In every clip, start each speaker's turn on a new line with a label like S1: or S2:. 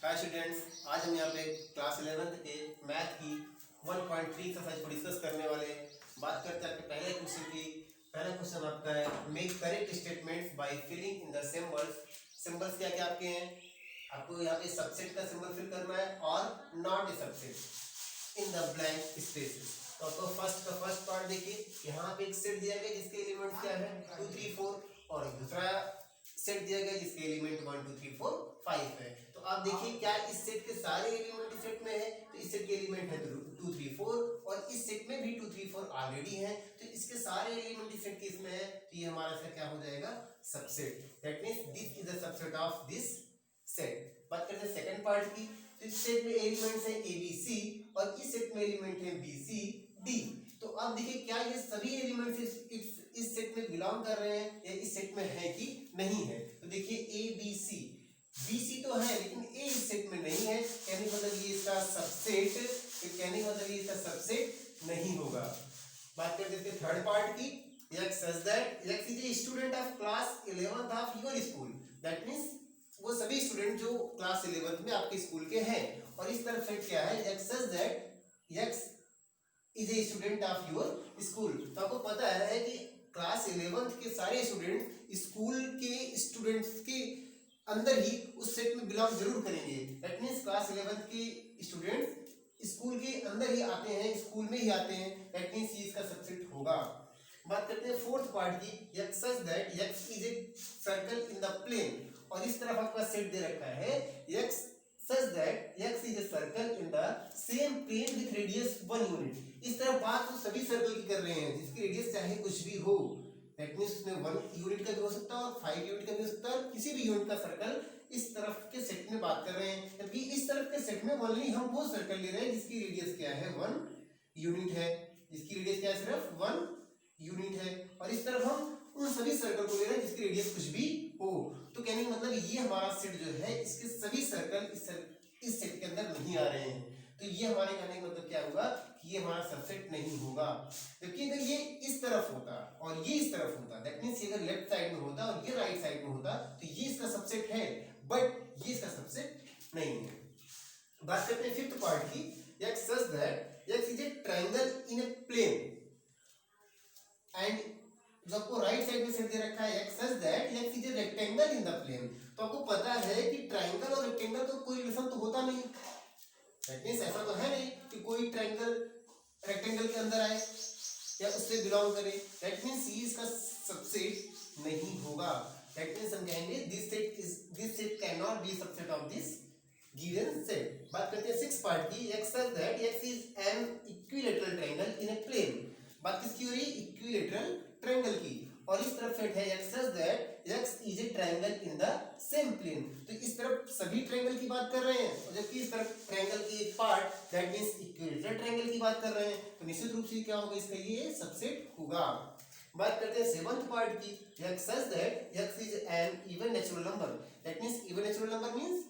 S1: Hi students, आज हम यहाँ पे क्लास 11th के मैथ की 1.3 एक्सरसाइज को डिस्कस करने वाले हैं। बात करते हैं आपके पहले क्वेश्चन की। पहला क्वेश्चन आपका है make correct statements by filling in the symbols. Symbols क्या क्या आपके हैं? आपको यहाँ पे सबसेट का सिंबल फिल करना है और not a subset in the blank spaces. तो आपको फर्स्ट पार्ट देखिए, यहाँ पे एक सेट दिया गया जिसके एलिमेंट क्या है 2 3 4 और दूसरा सेट दिया गया जिसके एलिमेंट 1 2 3 4 5 है। तो आप देखिए क्या इस सेट के सारे एलिमेंट इस सेट में है, तो इस सेट के एलिमेंट है 2 3 4 और इस सेट में भी 2 3 4 ऑलरेडी है, तो इसके सारे एलिमेंट इस सेट के इसमें है, तो ये हमारा सेट क्या हो जाएगा subset. That means this is the subset of this set. बात करते हैं सेकंड पार्ट की। तो इस सेट में एलिमेंट्स है ए बी सी और इस सेट में एलिमेंट है बी सी डी। तो अब देखिए क्या ये सभी एलिमेंट्स इस सेट में बिलोंग कर रहे हैं या इस सेट में है कि नहीं है। तो देखिए ए बी सी, बी सी तो है लेकिन ए इस सेट में नहीं है, कहने का मतलब ये इसका सबसेट, कहने का मतलब ये इसका सबसेट नहीं होगा। बात करते हैं थर्ड पार्ट की। x says that x is a student of class 11th of your school। That means वो सभी स्टूडेंट जो क्लास 11th में आपके स्कूल के हैं। और इस तरफ सेट क्या है, x says that x is a student of your school। तो आपको पता है कि क्लास 11th के सारे स्टूडेंट स्कूल के स्टूडेंट्स के अंदर ही उस सेट में बिलोंग जरूर करेंगे। दैट मींस क्लास 11th के स्टूडेंट्स स्कूल के अंदर ही आते हैं, स्कूल में ही आते हैं, दैट मींस ये इसका सबसेट होगा। बात करते हैं फोर्थ पार्ट की। x says that x is a circle in the plane और इस तरफ आपका सेट दे रखा है x says that x is a circle in the same plane with radius 1 unit। इस तरफ बात तो सभी सर्कल की कर रहे हैं जिसकी रेडियस चाहे कुछ भी हो। दैट मींस उसमें 1 यूनिट का भी हो सकता है और 5 यूनिट का भी हो सकता है, और किसी भी यूनिट का सर्कल इस तरफ के सेट में बात कर रहे हैं। जबकि इस तरफ के सेट में ओनली हम वो सर्कल ले रहे हैं जिसकी रेडियस क्या है 1 यूनिट है, जिसकी रेडियस क्या है सिर्फ 1 यूनिट है। और इस तरफ हम उन सभी सर्कल को ले रहे हैं जिसकी रेडियस कुछ भी हो। तो कहने का मतलब ये हमारा सेट जो है इसके सभी सर्कल इस सेट के अंदर नहीं आ रहे हैं। तो ये हमारे कहने का मतलब क्या होगा कि ये हमारा सबसेट नहीं होगा। जबकि अगर ये इस तरफ होता और ये इस तरफ होता, दैट मींस अगर लेफ्ट साइड में होता और ये राइट साइड में होता तो ये इसका सबसेट है, बट ये इसका सबसेट नहीं है। बात करते हैं फिफ्थ पार्ट की। x says that x is a triangle in a plane and जो आपको राइट साइड में सेट दे रखा है x says that x is a rectangle in the plane। तो आपको पता है कि ट्रायंगल और रेक्टेंगल का कोई रिलेशन तो होता नहीं। दैट मींस ऐसा तो है नहीं कि कोई ट्रायंगल रेक्टेंगल के अंदर आए या उससे बिलोंग करे। दैट मींस ये इसका सबसेट नहीं होगा। दैट मींस हम कहेंगे this set can not be subset of this given set. बात करते हैं सिक्स पार्ट की। x says that x is an equilateral triangle in a plane। बात किसकी हो रही है, इक्विलेटरल ट्रायंगल की। और इस तरफ सेट है x says that x is a triangle in the same plane। तो इस तरफ सभी ट्रायंगल की बात कर रहे हैं और जबकि इस तरफ ट्रायंगल की एक part that means equilateral triangle की बात कर रहे हैं, तो निश्चित रूप से क्या होगा, इसका ये सबसेट होगा। बात करते हैं सेवंथ पार्ट की। x says that x is an even natural number। That means even natural number means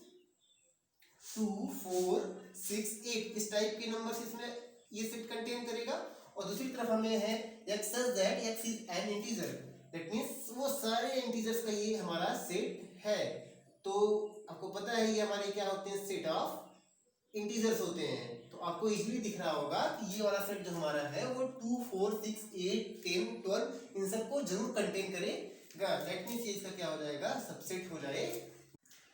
S1: 2 4 6 8 इस टाइप के नंबर्स इसमें ये सेट कंटेन करेगा। और दूसरी तरफ हमें है x says that x is an integer। That means वो सारे इंटीजर्स का ये हमारा सेट है। तो आपको पता है ये हमारे क्या होते हैं, सेट ऑफ इंटीजर्स होते हैं। तो आपको इजीली दिख रहा होगा कि ये वाला सेट जो हमारा है वो 2 4 6 8 10 12 इन सबको जरूर कंटेन करेगा। दैट मींस ये इसका क्या हो जाएगा, सबसेट हो जाए।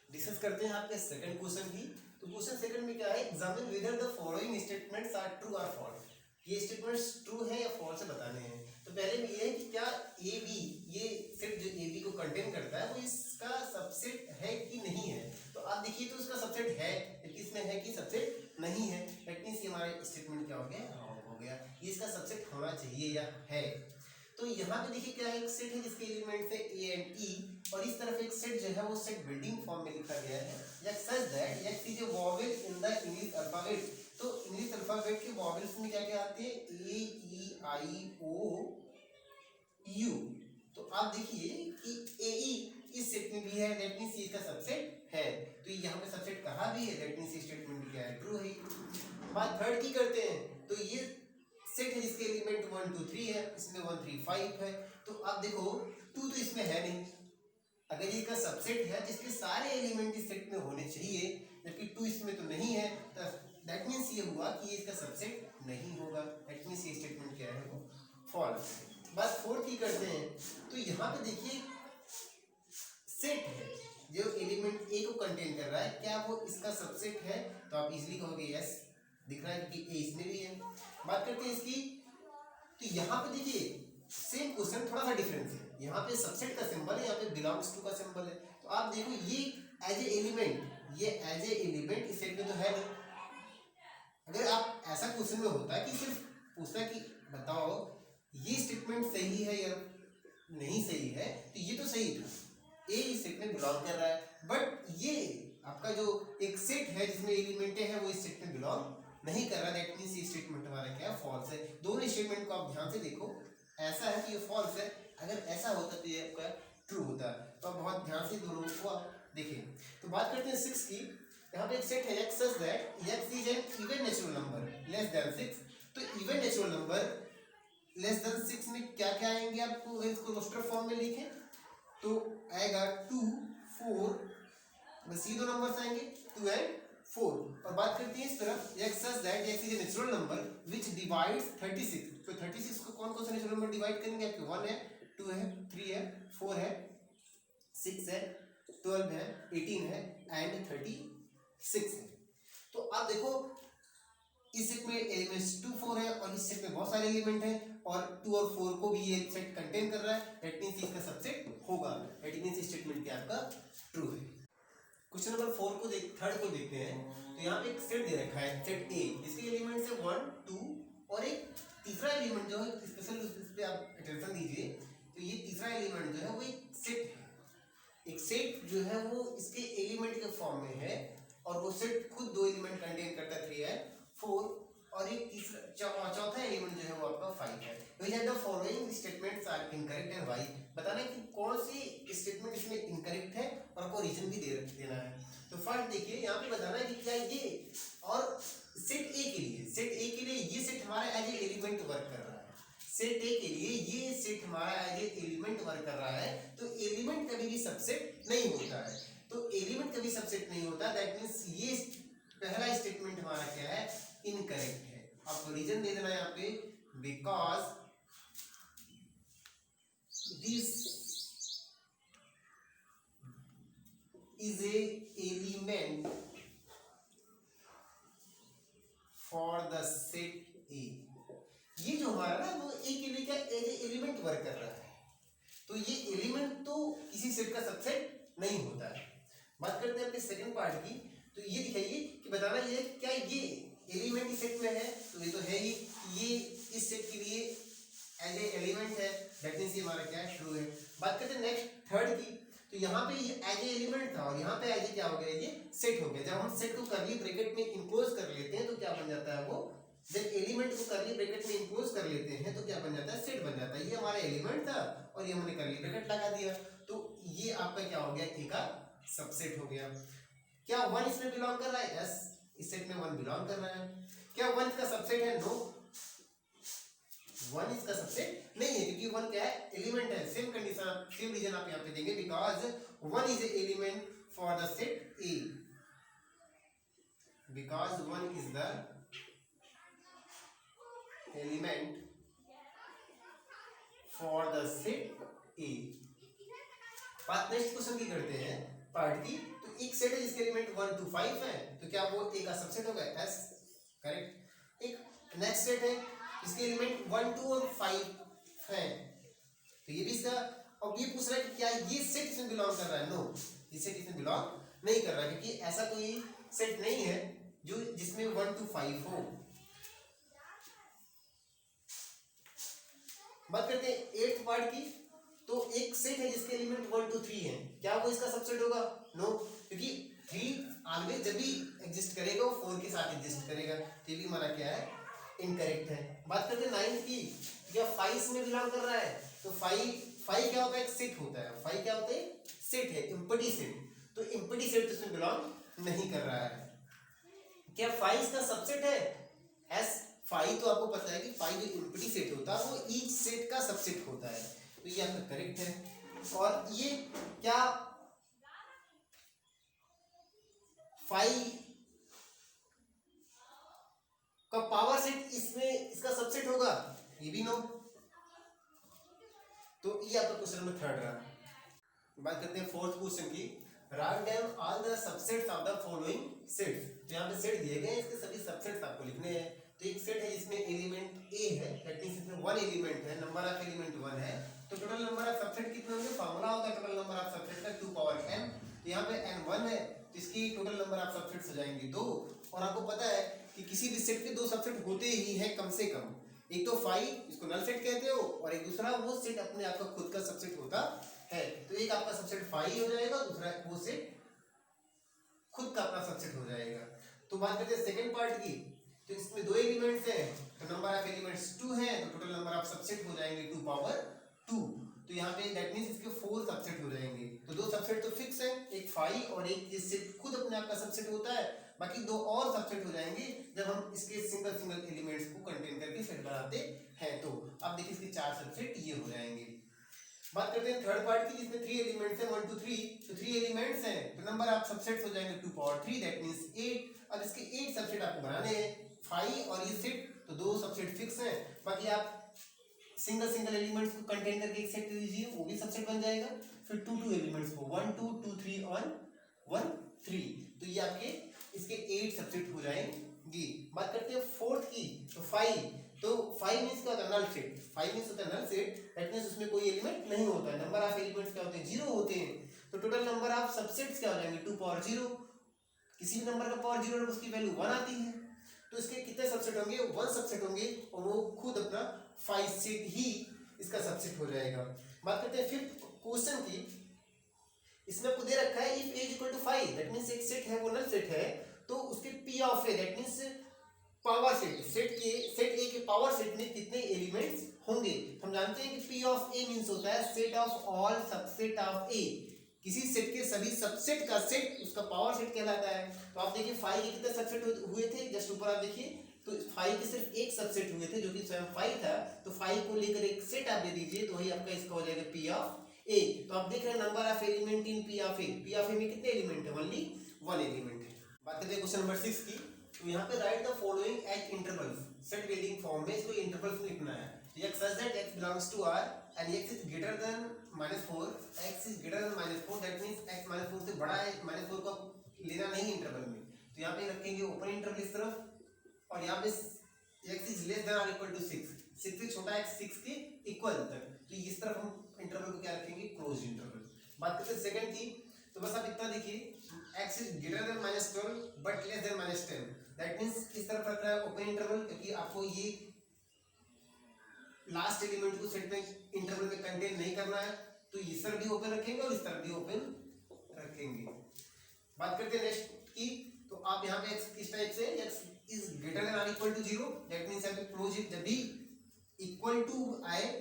S1: डिस्कस करते हैं आपके सेकंड क्वेश्चन की। तो क्वेश्चन सेकंड में क्या है, examine whether the following statements are true और फॉल्स। ये स्टेटमेंट्स ट्रू है या फॉल्स है बताने हैं। तो पहले में ये है कि क्या ए बी, ये सेट जो ए बी को कंटेन करता है वो इसका सबसेट है कि नहीं है। तो आप देखिए तो इसका सबसेट है, लेकिन इसमें है कि सबसेट नहीं है। दैट मींस ये हमारे स्टेटमेंट क्या हो गया, रॉन्ग हो गया। ये इसका सबसेट होना चाहिए या है। तो यहाँ पे देखिए क्या है, एक सेट है जिसके एलिमेंट्स है ए एंड ई और इस तरफ एक सेट जो है वो सेट बिल्डिंग फॉर्म में लिखा गया है। x says that x is a vowel in the English alphabet। तो इंग्लिश अल्फाबेट के वॉवेल्स में क्या क्या आते हैं, ए ई आई ओ यू। तो आप देखिए कि ए ई इस सेट में भी है, दैट मींस ये इसका सबसेट है। तो यहाँ पे सबसेट कहा भी है, दैट मींस स्टेटमेंट क्या है, ट्रू है। बात थर्ड की करते हैं। तो ये सेट है जिसके एलिमेंट 1 2 3 है, इसमें 1 3 5 है। तो आप देखो 2 तो इसमें है नहीं, अगर ये इसका सबसेट है तो इसके सारे एलिमेंट इस सेट में होने चाहिए, जबकि मीन्स ये हुआ कि ये इसका सबसेट नहीं होगा, दैट मीन्स ये स्टेटमेंट क्या है वो फॉल्स है। बात फोर्थ की करते हैं, तो यहाँ पे देखिए सेट है जो एलिमेंट ए को कंटेन कर रहा है, क्या वो इसका सबसेट है? तो आप इजीली कहोगे यस, दिख रहा है कि ए इसमें भी है। बात करते हैं इसकी, तो यहाँ पे देखिए सेम क्वेश्चन, थोड़ा सा डिफरेंस है, यहाँ पे सबसेट का सिंबल है, यहाँ पे बिलोंग्स टू का सिंबल है। तो आप देखो ये एज ए एलिमेंट, ये एज ए एलिमेंट इस सेट में तो है नहीं। अगर आप ऐसा क्वेश्चन में होता है कि सिर्फ पूछता कि बताओ ये स्टेटमेंट सही है या नहीं सही है, तो ये तो सही था, ए इस सेट में बिलोंग कर रहा है, बट ये आपका जो एक सेट है जिसमें एलिमेंट है वो इस सेट में बिलोंग नहीं कर रहा, दैट मींस ये स्टेटमेंट हमारा क्या है फॉल्स है। दोनों स्टेटमेंट को आप ध्यान से देखो, ऐसा है कि ये फॉल्स है, अगर ऐसा होता तो ये आपका ट्रू होता। तो आप बहुत ध्यान से दोनों को आप देखें। तो बात करते हैं 6 की। यहाँ पे एक सेट है x such that x is an even natural number less than 6। तो even natural number less than 6 में क्या क्या आएंगे, आपको इसको रोस्टर फॉर्म में लिखें तो आएगा 2 4, बस ये दो नंबर्स आएंगे 2 एंड 4। और बात करते हैं इस तरफ x such that x is a natural number which divides 36। तो 36 को कौन कौन सा नेचुरल नंबर डिवाइड करेंगे, आपके 1 है, 2 है, 3 है, 4 है, 6 है, 12 है, 18 है एंड 36 है। तो आप देखो इस सेट में एलिमेंट्स 2 4 है और इस सेट में बहुत सारे एलिमेंट हैं और 2 और 4 को भी ये सेट कंटेन कर रहा है, दैट मींस इसका सबसेट होगा, दैट मींस स्टेटमेंट क्या आपका ट्रू है। क्वेश्चन नंबर 4 को थर्ड को देखते हैं। तो यहाँ पे एक सेट दे रखा है, सेट ए, जिसके एलिमेंट्स है 1 2 और एक तीसरा एलिमेंट जो है स्पेशल उस पे आप अटेंशन दीजिए। तो ये तीसरा एलिमेंट जो है वो एक सेट है, एक सेट जो है वो इसके एलिमेंट के फॉर्म में है और वो सेट खुद दो एलिमेंट कंटेन करता है 3 है 4 और एक तीसरा चौथा एलिमेंट जो है वो आपका 5 है। Which of the following statements are incorrect and why, बताना कि कौन सी स्टेटमेंट इसमें इनकरेक्ट है और आपको रीजन भी देना है। तो फर्स्ट देखिए यहाँ पे बताना है कि क्या ये और सेट ए के लिए, सेट ए के लिए ये सेट हमारा एज ए एलिमेंट वर्क कर रहा है, सेट ए के लिए ये सेट हमारा एज ए एलिमेंट वर्क कर रहा है। तो एलिमेंट कभी भी सबसेट नहीं होता है, तो एलिमेंट कभी सबसेट नहीं होता, दैट मींस ये पहला स्टेटमेंट हमारा क्या है इनकरेक्ट है। आपको रीजन दे देना यहाँ पे, because this is a element for the set ए। ये जो हमारा ना वो ए के लिए क्या एज ए एलिमेंट वर्क कर रहा है, तो ये एलिमेंट तो किसी सेट का सबसेट नहीं होता है। बात करते हैं अपने सेकंड पार्ट की। तो ये दिखाइए कि बताना ये क्या ये एलिमेंट इस सेट में है, तो ये तो है ही, ये इस सेट के लिए एज ए एलिमेंट है, दैट मींस ये हमारा क्या है ट्रू है। बात करते हैं नेक्स्ट थर्ड की। तो यहाँ पे ये एज ए एलिमेंट था और यहाँ पे एज ए क्या हो गया, ये सेट हो गया। जब हम सेट को कर्ली ब्रैकेट में इनक्लोज कर लेते हैं तो क्या बन जाता है वो, जब एलिमेंट को कर्ली ब्रैकेट में इनक्लोज कर लेते हैं तो क्या बन जाता है सेट बन जाता है। ये हमारा एलिमेंट था और ये हमने कर्ली ब्रैकेट लगा दिया, तो ये आपका क्या हो गया ए का सबसेट हो गया। क्या 1 इसमें बिलोंग कर रहा है, यस, इस सेट में 1 बिलोंग कर रहा है। क्या 1 इसका सबसेट है, नो, 1 इसका सबसेट नहीं है क्योंकि 1 क्या है एलिमेंट है। सेम कंडीशन सेम रीजन आप यहाँ पे देंगे, because 1 is a element for the set A, because 1 is the element for the set ए। बात नेक्स्ट क्वेश्चन की करते हैं पार्ट की। तो एक सेट है जिसके एलिमेंट 1 2 5 है, तो क्या वो ए का सबसेट होगा, यस, करेक्ट। एक नेक्स्ट सेट है इसके एलिमेंट 1 2 और 5 हैं, तो ये भी इसका, और ये पूछ रहा है कि क्या ये सेट इसमें बिलोंग कर रहा है, नो, ये सेट इसमें बिलोंग नहीं कर रहा है क्योंकि ऐसा कोई सेट नहीं है जो जिसमें 1 2 5 हो। बात करते हैं 8th पार्ट की। तो एक सेट है जिसके एलिमेंट 1 2 3 है, क्या वो इसका सबसेट होगा, नो, क्योंकि 3 ऑलवेज जब भी एग्जिस्ट करेगा वो 4 के साथ एग्जिस्ट करेगा, तो ये भी हमारा क्या है इनकरेक्ट है। बात करते हैं 9th की। क्या 5 इसमें बिलोंग कर रहा है, तो 5 क्या होता है, एक सेट होता है, 5 क्या होता है सेट है, एम्प्टी सेट, तो एम्प्टी सेट तो इसमें बिलोंग नहीं कर रहा है। क्या 5 इसका सबसेट है, एस, 5 तो आपको पता है कि 5 जो एम्प्टी सेट होता है वो ईच सेट का सबसेट होता है, तो ये आपका करेक्ट है। और ये क्या 5 ये भी नो। तो ये आपका क्वेश्चन नंबर 3 रहा। बात करते हैं फोर्थ क्वेश्चन की। Write down all the subsets of the following sets. तो यहाँ पे सेट दिए गए हैं, इसके सभी सबसेट्स आपको लिखने हैं। तो एक सेट है जिसमें एलिमेंट ए है, दैट मींस इसमें वन एलिमेंट है, नंबर ऑफ एलिमेंट 1 है। तो टोटल नंबर ऑफ सबसेट कितने होंगे? फार्मूला होता है टोटल नंबर ऑफ सबसेट का 2 पावर n। तो यहाँ पे n 1 है, तो इसकी टोटल नंबर ऑफ सबसेट्स हो जाएंगे 2। और आपको पता है कि किसी भी सेट के 2 सबसेट होते ही हैं कम से कम। एक तो फाई, इसको नल सेट कहते हो, और एक दूसरा वो सेट अपने आप का खुद का सबसेट होता है। तो एक आपका सबसेट फाई हो जाएगा, दूसरा वो सेट खुद का अपना सबसेट हो जाएगा। तो बात करते हैं सेकंड पार्ट की। तो इसमें 2 एलिमेंट्स हैं, तो नंबर ऑफ एलिमेंट्स 2 हैं, तो टोटल नंबर ऑफ सबसेट हो जाएंगे 2 पावर 2। तो यहाँ पे दैट मींस इसके 4 सबसेट हो जाएंगे। तो 2 सबसेट तो फिक्स है, एक फाई और एक जिससे खुद अपने आप का सबसेट होता है। बाकी 2 और सबसेट हो जाएंगे जब हम इसके सिंगल एलिमेंट्स को कंटेन करके सेट बनाते हैं। तो अब देखिए इसके 4 सबसेट ये हो जाएंगे। बात करते हैं थर्ड पार्ट की, जिसमें 3 एलिमेंट्स हैं 1 2 3। तो 3 एलिमेंट्स हैं, तो नंबर ऑफ सबसेट्स हो जाएंगे 2 पावर 3, दैट मींस 8। अब इसके 8 सबसेट आपको बनाने हैं, फाई और ये सेट, तो 2 सबसेट फिक्स हैं। बाकी आप सिंगल एलिमेंट्स को कंटेन करके एक सेट लीजिए, वो भी सबसेट बन जाएगा। फिर 2 एलिमेंट्स को 1 2 2 3 और 1 3, तो ये आपके इसके 8 सबसेट हो जाएंगे। बात करते हैं फोर्थ की। तो 5, तो 5 मींस क्या होता है? Null set. 5 मींस होता है नल सेट, दैट मींस उसमें कोई एलिमेंट नहीं होता है। नंबर ऑफ एलिमेंट्स क्या होते हैं? 0 होते हैं। तो टोटल नंबर ऑफ सबसेट्स क्या हो जाएंगे? 2 पावर 0। किसी भी नंबर का पावर 0 है उसकी वैल्यू 1 आती है। तो इसके कितने सबसेट होंगे? 1 सबसेट होंगे, और वो खुद अपना 5 सेट ही इसका सबसेट हो जाएगा। बात करते हैं फिफ्थ क्वेश्चन की। इसमें आपको दे रखा है if a equal to 5, that means एक सेट है वो नल सेट है, तो उसके p of a, that means power set, set a के पावर सेट में कितने एलिमेंट्स होंगे? हम जानते हैं कि p ऑफ a मींस होता है set of all subset of a। किसी सेट के सभी सबसेट का सेट उसका पावर सेट कहलाता है। तो आप देखिए 5 के कितने सबसेट हुए थे? जस्ट ऊपर आप देखिए, तो 5 के सिर्फ एक सबसेट हुए थे जो कि स्वयं 5 था। तो 5 को लेकर एक सेट आप दे दीजिए, तो वही आपका इसका हो जाएगा p ऑफ a। तो आप देख रहे हैं number of element in p of a। p of a में कितने एलिमेंट है? ओनली 1 एलिमेंट है। बात करते हैं क्वेश्चन नंबर 6 की। तो यहाँ पे right the following eight intervals. Set building form में इसको इंटरवल्स में लिखना है। x such that x belongs to R and x is greater than -4, x is greater than -4, that means x -4 से बड़ा है। -4 को लेना नहीं इंटरवल में, तो यहाँ पे रखेंगे ओपन इंटरवल इस तरफ, और यहाँ पे x is less than or equal to 6, 6 से छोटा x 6 के इक्वल तक, तो इस तरफ हम इंटरवल को क्या रखेंगे? Close interval. बात करते हैं सेकंड की। तो बस आप इतना देखिए, x is greater than -12 but less than -10, that means इस तरफ रख रहा है ओपन इंटरवल, क्योंकि आपको ये लास्ट एलिमेंट को सेट में इंटरवल में कंटेन नहीं करना है। तो इस तरफ भी ओपन रखेंगे और इस तरफ भी ओपन रखेंगे। बात करते हैं नेक्स्ट की। तो आप यहाँ पे x किस टाइप से, x is greater than or equal to 0, that means आप क्लोज इट, जब भी इक्वल टू आए,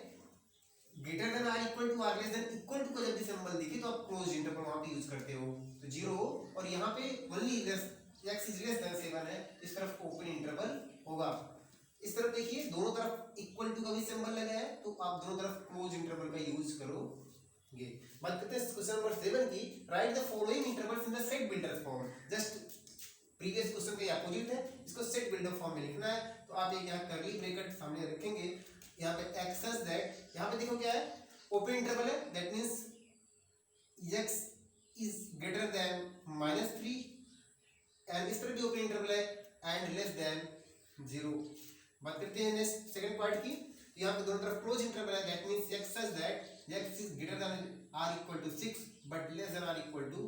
S1: greater than or equal to or less than equal to का जब भी सिंबल दिखे तो आप क्लोज इंटरवल वहां पे यूज करते हो, तो 0 हो, और यहाँ पे only x is less than 7 है, इस तरफ ओपन इंटरवल होगा। इस तरफ देखिए दोनों तरफ इक्वल टू का भी सिंबल लगा है, तो आप दोनों तरफ क्लोज इंटरवल का यूज करोगे। बात करते हैं क्वेश्चन नंबर 7 की। Right the following intervals in the set builder form. Just previous question के अपोजिट है, इसको सेट बिल्डर फॉर्म में लिखना है। तो आप एक यहाँ कर्ली ब्रैकेट सामने रखेंगे, यहाँ पे x such that, यहाँ पे देखो क्या है? ओपन इंटरवल है, that means x is greater than -3, and इस तरफ भी ओपन इंटरवल है, एंड लेस देन 0। बात करते हैं नेक्स्ट सेकंड पार्ट की। यहाँ पे दोनों तरफ क्लोज इंटरवल है, that means x such that x is greater than or equal to 6 but less than or equal to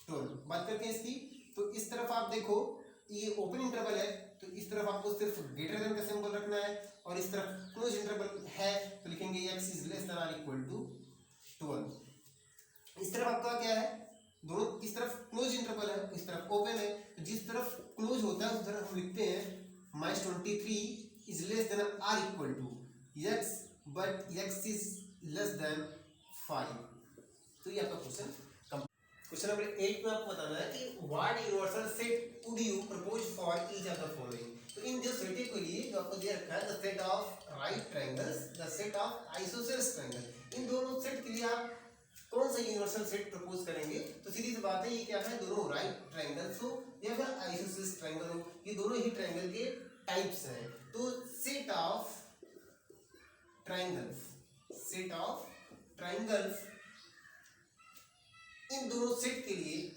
S1: 12। बात करते हैं इसकी। तो इस तरफ आप देखो ये ओपन इंटरवल है, तो इस तरफ आपको सिर्फ ग्रेटर देन का सिंबल रखना है, और इस तरफ क्लोज इंटरवल है तो लिखेंगे x is less than or equal to 12। इस तरफ आपका क्या है? दोनों इस तरफ क्लोज इंटरवल है, इस तरफ ओपन है, तो जिस तरफ क्लोज होता है उस तरफ हम लिखते हैं -23 is less than or equal to x but x is less than 5। तो ये आपका क्वेश्चन नंबर 8 में आपको बताना है कि what universal set would you propose for each of the following. तो इन जो सेट के लिए जो आपको दे रखा है, the set of right triangles, the set of isosceles triangle, इन दोनों सेट के लिए आप कौन सा यूनिवर्सल सेट प्रपोज करेंगे? तो सीधी सी बात है, ये क्या है? दोनों राइट ट्रायंगल्स हो या फिर आइसोसेलेस ट्रायंगल हो, ये दोनों ही ट्रायंगल के टाइप्स हैं। तो set of triangles, set of triangles, इन दोनों सेट के लिए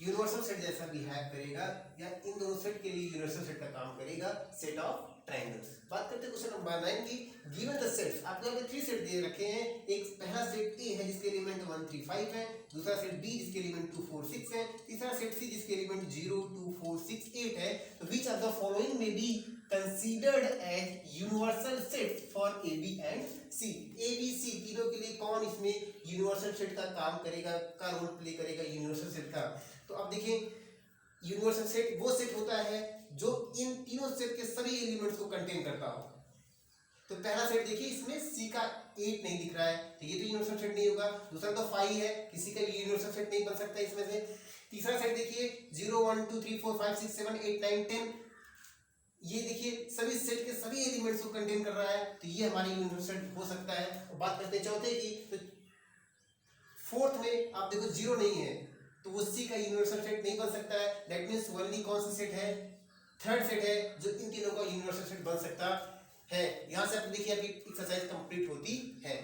S1: यूनिवर्सल सेट जैसा बिहेव करेगा या इन दोनों सेट के लिए यूनिवर्सल सेट का काम करेगा सेट ऑफ ट्राइंगल्स। बात करते हैं क्वेश्चन नंबर 9 की। गिवन द सेट्स, आपको यहाँ पे 3 सेट दे रखे हैं। एक पहला सेट ए है जिसके एलिमेंट 1 3 5 है, दूसरा सेट बी जिसके एलिमेंट 2 4 6 है, तीसरा सेट सी जिसके एलिमेंट 0 2 4 6 8 है। तो व्हिच ऑफ द फॉलोइंग में be considered as universal set for A B and C. A B C तीनों के लिए कौन इसमें यूनिवर्सल सेट का काम करेगा, का रोल प्ले करेगा यूनिवर्सल सेट का। तो अब देखिए यूनिवर्सल सेट वो सेट होता है जो इन तीनों सेट के सभी एलिमेंट्स को कंटेन करता हो। तो पहला सेट देखिए इसमें सी का 8 नहीं दिख रहा है, तो ये तो यूनिवर्सल सेट नहीं होगा। दूसरा तो 5 है, किसी का भी यूनिवर्सल सेट नहीं बन सकता इसमें से। तीसरा सेट देखिए 0 1 2 3 4 5 6 7 8 9 10, ये देखिए सभी सेट के सभी एलिमेंट्स को कंटेन कर रहा है, तो ये हमारी यूनिवर्सल सेट हो सकता है। और बात करते हैं चौथे की, तो फोर्थ में आप देखो 0 नहीं है, तो वो सी का यूनिवर्सल सेट नहीं बन सकता है। दैट मींस ओनली कौन सा सेट है, थर्ड सेट है जो इन तीनों का यूनिवर्सल सेट बन सकता है। यहां से आप देखिए अभी एक्सरसाइज कंप्लीट होती है।